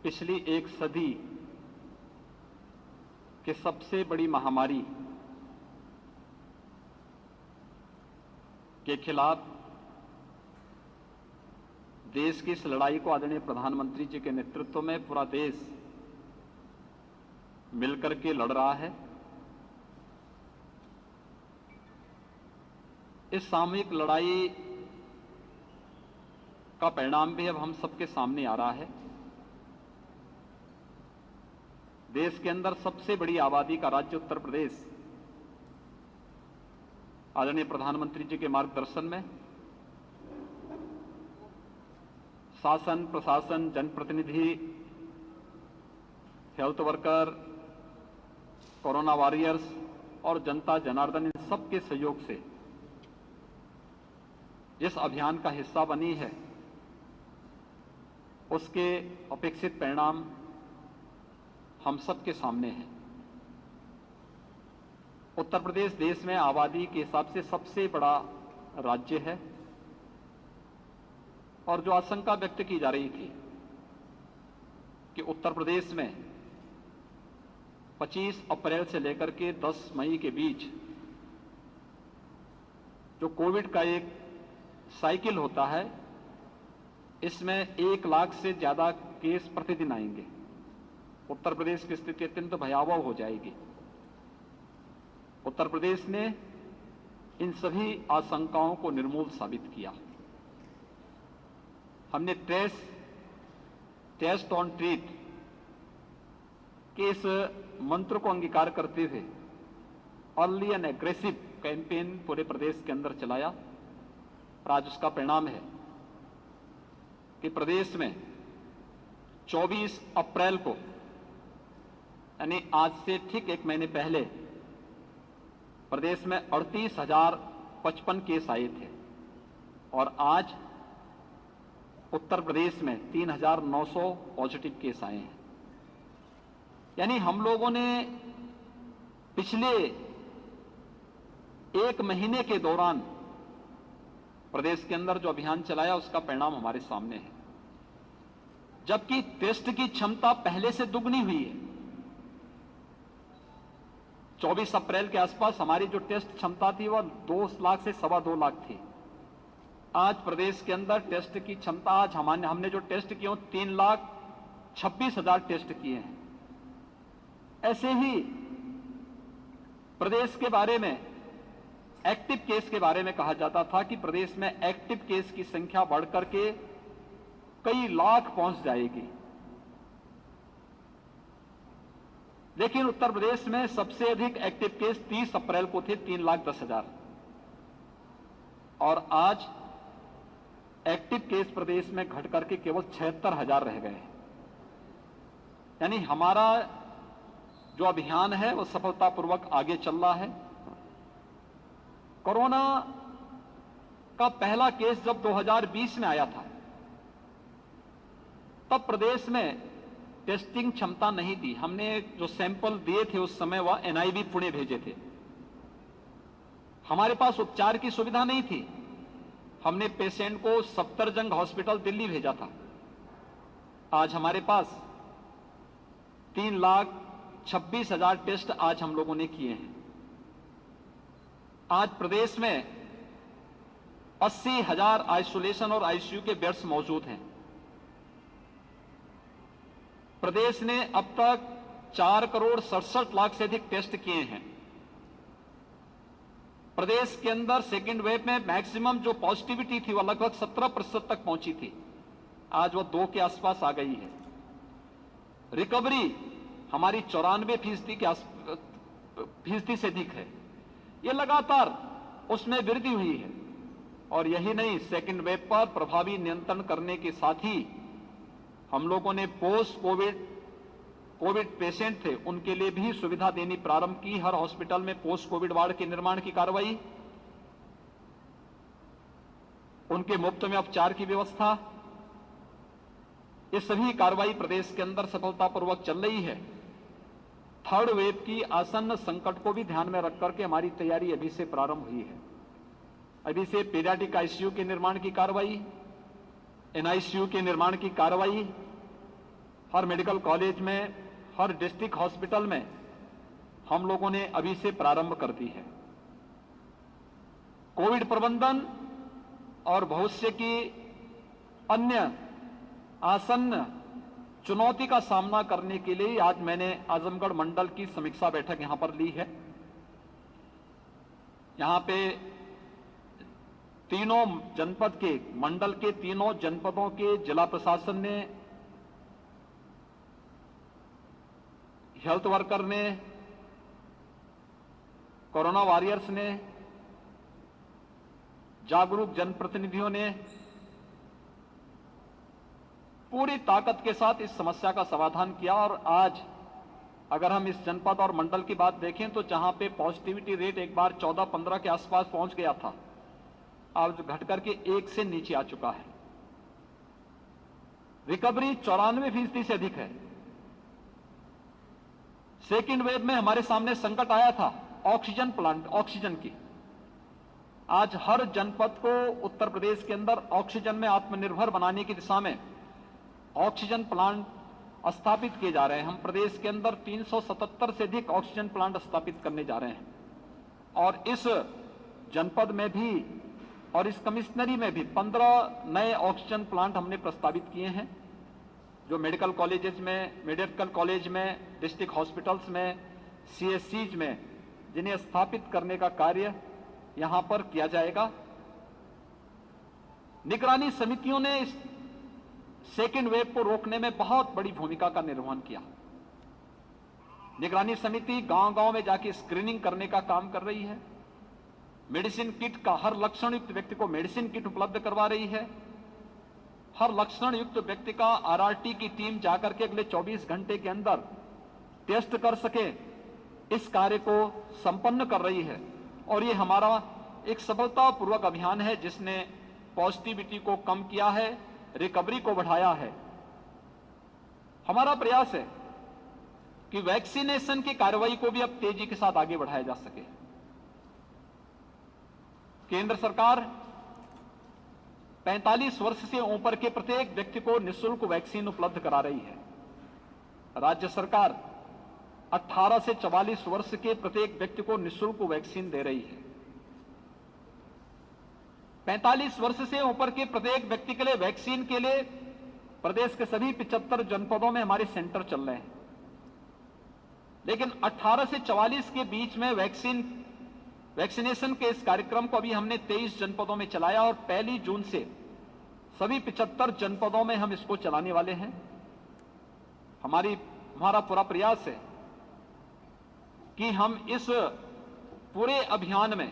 पिछली एक सदी की सबसे बड़ी महामारी के खिलाफ देश की इस लड़ाई को आदरणीय प्रधानमंत्री जी के नेतृत्व में पूरा देश मिलकर के लड़ रहा है। इस सामूहिक लड़ाई का परिणाम भी अब हम सबके सामने आ रहा है। देश के अंदर सबसे बड़ी आबादी का राज्य उत्तर प्रदेश आदरणीय प्रधानमंत्री जी के मार्गदर्शन में शासन, प्रशासन, जनप्रतिनिधि, हेल्थ वर्कर, कोरोना वॉरियर्स और जनता जनार्दन इन सबके सहयोग से जिस अभियान का हिस्सा बनी है उसके अपेक्षित परिणाम हम सबके सामने हैं। उत्तर प्रदेश देश में आबादी के हिसाब से सबसे बड़ा राज्य है और जो आशंका व्यक्त की जा रही थी कि उत्तर प्रदेश में 25 अप्रैल से लेकर के 10 मई के बीच जो कोविड का एक साइकिल होता है, इसमें 1 लाख से ज्यादा केस प्रतिदिन आएंगे। उत्तर प्रदेश की स्थिति अत्यंत भयावह हो जाएगी। उत्तर प्रदेश ने इन सभी आशंकाओं को निर्मूल साबित किया। हमने टेस्ट ऑन ट्रीट के इस मंत्र को अंगीकार करते हुए अर्ली एंड एग्रेसिव कैंपेन पूरे प्रदेश के अंदर चलाया और आज उसका परिणाम है कि प्रदेश में 24 अप्रैल को यानी आज से ठीक 1 महीने पहले प्रदेश में 38,055 केस आए थे और आज उत्तर प्रदेश में 3,900 पॉजिटिव केस आए हैं। यानी हम लोगों ने पिछले 1 महीने के दौरान प्रदेश के अंदर जो अभियान चलाया उसका परिणाम हमारे सामने है। जबकि टेस्ट की क्षमता पहले से दुगनी हुई है। 24 अप्रैल के आसपास हमारी जो टेस्ट क्षमता थी वह 2 लाख से 2.25 लाख थी। आज प्रदेश के अंदर टेस्ट की क्षमता, आज हमने जो टेस्ट किए 3,26,000 टेस्ट किए हैं। ऐसे ही प्रदेश के बारे में एक्टिव केस के बारे में कहा जाता था कि प्रदेश में एक्टिव केस की संख्या बढ़कर के कई लाख पहुंच जाएगी, लेकिन उत्तर प्रदेश में सबसे अधिक एक्टिव केस 30 अप्रैल को थे 3,10,000 और आज एक्टिव केस प्रदेश में घट करके केवल 76,000 रह गए। यानी हमारा जो अभियान है वो सफलतापूर्वक आगे चल रहा है। कोरोना का पहला केस जब 2020 में आया था तब प्रदेश में टेस्टिंग क्षमता नहीं थी। हमने जो सैंपल दिए थे उस समय वह एनआईवी पुणे भेजे थे। हमारे पास उपचार की सुविधा नहीं थी। हमने पेशेंट को सफदरजंग हॉस्पिटल दिल्ली भेजा था। आज हमारे पास 3,26,000 टेस्ट आज हम लोगों ने किए हैं। आज प्रदेश में 80,000 आइसोलेशन और आईसीयू के बेड्स मौजूद हैं। प्रदेश ने अब तक 4,67,00,000 से अधिक टेस्ट किए हैं। प्रदेश के अंदर सेकेंड वेव में मैक्सिमम जो पॉजिटिविटी थी वह लगभग 17% तक पहुंची थी। आज वह 2 के आसपास आ गई है। रिकवरी हमारी 94% से अधिक है। यह लगातार उसमें वृद्धि हुई है और यही नहीं, सेकेंड वेव पर प्रभावी नियंत्रण करने के साथ ही हम लोगों ने पोस्ट कोविड पेशेंट थे उनके लिए भी सुविधा देनी प्रारंभ की। हर हॉस्पिटल में पोस्ट कोविड वार्ड के निर्माण की कार्रवाई, उनके मुफ्त में उपचार की व्यवस्था, ये सभी कार्रवाई प्रदेश के अंदर सफलतापूर्वक चल रही है। थर्ड वेव की आसन्न संकट को भी ध्यान में रखकर के हमारी तैयारी अभी से प्रारंभ हुई है। अभी से पीडियाट्रिक आईसीयू के निर्माण की कार्रवाई, एनआईसीयू के निर्माण की कार्रवाई, हर मेडिकल कॉलेज में, हर डिस्ट्रिक्ट हॉस्पिटल में हम लोगों ने अभी से प्रारंभ कर दी है। कोविड प्रबंधन और भविष्य की अन्य आसन्न चुनौती का सामना करने के लिए आज मैंने आजमगढ़ मंडल की समीक्षा बैठक यहां पर ली है। यहां पे तीनों जनपद के, मंडल के तीनों जनपदों के जिला प्रशासन ने, हेल्थ वर्कर ने, कोरोना वॉरियर्स ने, जागरूक जनप्रतिनिधियों ने पूरी ताकत के साथ इस समस्या का समाधान किया। और आज अगर हम इस जनपद और मंडल की बात देखें तो जहां पे पॉजिटिविटी रेट एक बार 14-15 के आसपास पहुंच गया था, आज घट करके 1 से नीचे आ चुका है। रिकवरी 94% से अधिक है। सेकेंड वेव में हमारे सामने संकट आया था ऑक्सीजन प्लांट, ऑक्सीजन की। आज हर जनपद को उत्तर प्रदेश के अंदर ऑक्सीजन में आत्मनिर्भर बनाने की दिशा में ऑक्सीजन प्लांट स्थापित किए जा रहे हैं। हम प्रदेश के अंदर 377 से अधिक ऑक्सीजन प्लांट स्थापित करने जा रहे हैं। और इस जनपद में भी और इस कमिश्नरी में भी 15 नए ऑक्सीजन प्लांट हमने प्रस्तावित किए हैं, जो मेडिकल कॉलेजेस में, मेडिकल कॉलेज में, डिस्ट्रिक्ट हॉस्पिटल्स में, सीएससीज में, जिन्हें स्थापित करने का कार्य यहां पर किया जाएगा। निगरानी समितियों ने इस सेकेंड वेव को रोकने में बहुत बड़ी भूमिका का निर्वहन किया। निगरानी समिति गांव-गांव में जाके स्क्रीनिंग करने का काम कर रही है। मेडिसिन किट का, हर लक्षण युक्त व्यक्ति को मेडिसिन किट उपलब्ध करवा रही है। हर लक्षण युक्त व्यक्ति का आरआरटी की टीम जाकर के अगले 24 घंटे के अंदर टेस्ट कर सके, इस कार्य को संपन्न कर रही है। और ये हमारा एक सफलतापूर्वक अभियान है जिसने पॉजिटिविटी को कम किया है, रिकवरी को बढ़ाया है। हमारा प्रयास है कि वैक्सीनेशन की कार्रवाई को भी अब तेजी के साथ आगे बढ़ाया जा सके। केंद्र सरकार 45 वर्ष से ऊपर के प्रत्येक व्यक्ति को निःशुल्क वैक्सीन उपलब्ध करा रही है। राज्य सरकार 18 से 44 वर्ष के प्रत्येक व्यक्ति को निःशुल्क वैक्सीन दे रही है। 45 वर्ष से ऊपर के प्रत्येक व्यक्ति के लिए वैक्सीन के लिए प्रदेश के सभी 75 जनपदों में हमारे सेंटर चल रहे हैं। लेकिन 18 से 44 के बीच में वैक्सीनेशन के इस कार्यक्रम को अभी हमने 23 जनपदों में चलाया और 1 जून से सभी 75 जनपदों में हम इसको चलाने वाले हैं। हमारा पूरा प्रयास है कि हम इस पूरे अभियान में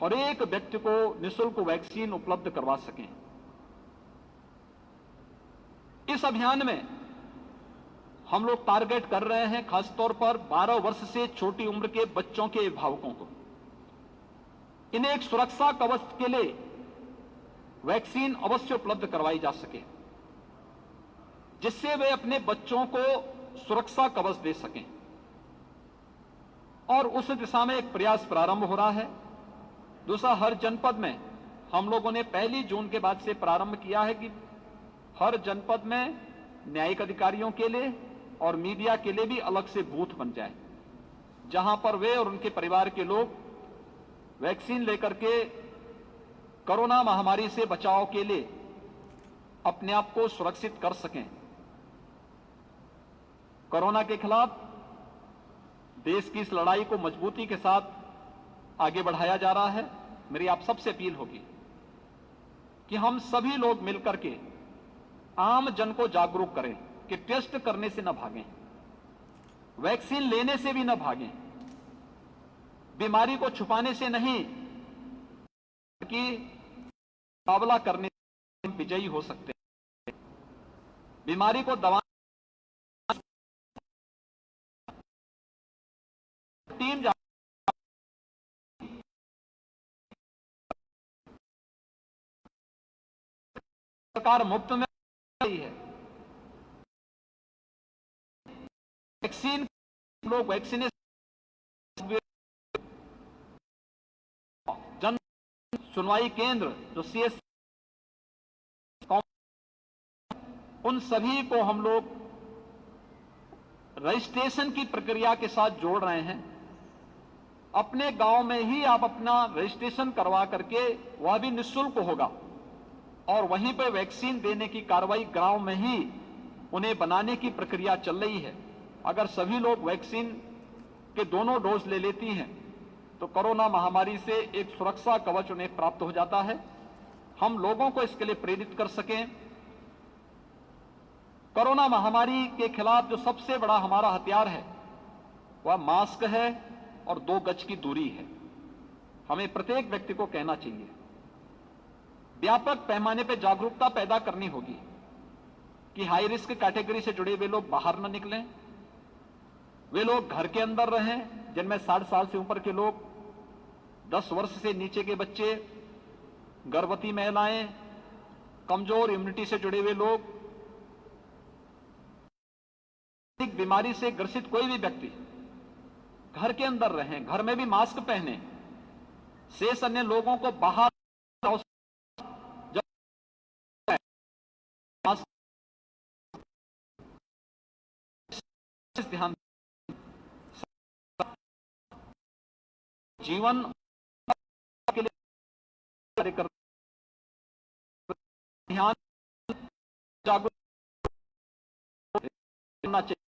हर एक व्यक्ति को निःशुल्क वैक्सीन उपलब्ध करवा सकें। इस अभियान में हम लोग टारगेट कर रहे हैं खासतौर पर 12 वर्ष से छोटी उम्र के बच्चों के अभिभावकों को। इन्हें एक सुरक्षा कवच के लिए वैक्सीन अवश्य उपलब्ध करवाई जा सके, जिससे वे अपने बच्चों को सुरक्षा कवच दे सकें। और उस दिशा में एक प्रयास प्रारंभ हो रहा है। दूसरा, हर जनपद में हम लोगों ने 1 जून के बाद से प्रारंभ किया है कि हर जनपद में न्यायिक अधिकारियों के लिए और मीडिया के लिए भी अलग से बूथ बन जाए, जहां पर वे और उनके परिवार के लोग वैक्सीन लेकर के कोरोना महामारी से बचाव के लिए अपने आप को सुरक्षित कर सकें। कोरोना के खिलाफ देश की इस लड़ाई को मजबूती के साथ आगे बढ़ाया जा रहा है। मेरी आप सबसे अपील होगी कि हम सभी लोग मिलकर के आम जन को जागरूक करें कि टेस्ट करने से न भागें, वैक्सीन लेने से भी न भागें, बीमारी को छुपाने से नहीं कि मुकाबला करने से विजयी हो सकते हैं। बीमारी को दवा टीम सरकार मुफ्त में रही है। वैक्सीन लोग वैक्सीनेशन जन सुनवाई केंद्र जो सीएस, उन सभी को हम लोग रजिस्ट्रेशन की प्रक्रिया के साथ जोड़ रहे हैं। अपने गांव में ही आप अपना रजिस्ट्रेशन करवा करके, वह भी निःशुल्क होगा, और वहीं पर वैक्सीन देने की कार्रवाई गांव में ही उन्हें बनाने की प्रक्रिया चल रही है। अगर सभी लोग वैक्सीन के दोनों डोज ले लेती हैं तो कोरोना महामारी से एक सुरक्षा कवच उन्हें प्राप्त हो जाता है। हम लोगों को इसके लिए प्रेरित कर सकें। कोरोना महामारी के खिलाफ जो सबसे बड़ा हमारा हथियार है वह मास्क है और 2 गज की दूरी है। हमें प्रत्येक व्यक्ति को कहना चाहिए, व्यापक पैमाने पर जागरूकता पैदा करनी होगी कि हाई रिस्क कैटेगरी से जुड़े हुए लोग बाहर न निकलें, वे लोग घर के अंदर रहें जिनमें 60 साल से ऊपर के लोग, 10 वर्ष से नीचे के बच्चे, गर्भवती महिलाएं, कमजोर इम्यूनिटी से जुड़े हुए लोग, बीमारी से ग्रसित कोई भी व्यक्ति घर के अंदर रहें, घर में भी मास्क पहने, शेष अन्य लोगों को बाहर ध्यान, जीवन के लिए कार्य कर, ध्यान जागरूक करना चाहिए।